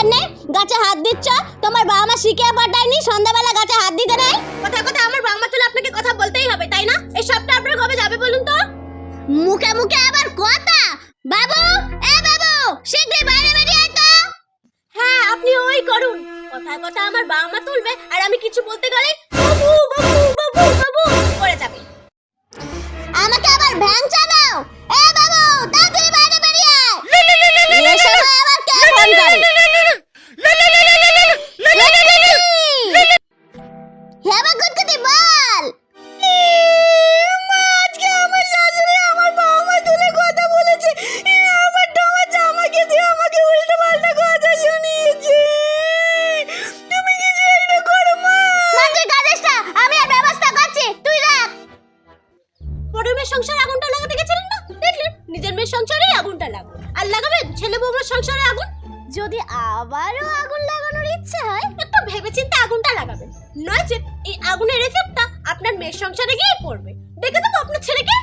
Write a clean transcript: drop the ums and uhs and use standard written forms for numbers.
দরকার নেই, গাছে হাত দিচ্ছ। তোমার বাবা মা শিখিয়ে পাঠায়নি সন্ধ্যাবেলা গাছে হাত দিতে নাই? কথায় কথায় আমার বাবা মা তুলে আপনাকে কথা বলতেই হবে, তাই না? এই সবটা আপনার কবে যাবে বলুন তো? মুখে মুখে আবার কথা। বাবু, এ বাবু, শিগগির বাইরে বেরিয়ে আয় তো। হ্যাঁ, আপনি ওই করুন। কথায় কথায় আমার বাবা মা তুলবে আর আমি কিছু বলতে গেলে বাবু বাবু বাবু বাবু করে যাবে। আমাকে আবার ভ্যান চালাও। এ বাবু, তাড়াতাড়ি বাইরে বেরিয়ে আয়। এই সময় আবার কে ফোন করে? হ্যাঁ বা গুদগুদি বল। আজকে আমার শাশুড়ি আমার বাবা মা তুলে কথা বলেছে, আমার ডোমা জামাকে দিয়ে আমাকে উল্টো পাল্টা কথা শুনিয়েছে। তুমি কিছু একটা করো মা। তুই কাঁদিস না, আমি আর ব্যবস্থা করছি, তুই রাখ। পরের মেয়ের সংসারে আগুনটা লাগাতে গেছিলেন না, দেখলেন? নিজের মেয়ের সংসারেই আগুনটা লাগলো, আর লাগাবেন ছেলে বউমার সংসারে আগুন? যদি আবারও আগুন লাগানোর ইচ্ছে হয়, একটু ভেবেচিন্তে আগুনটা লাগাবেন, নয় যে এই আগুনের এফেক্টটা আপনার মেয়ের সংসারে গিয়ে পড়বে। দেখে দেবো আপনার ছেলেকে।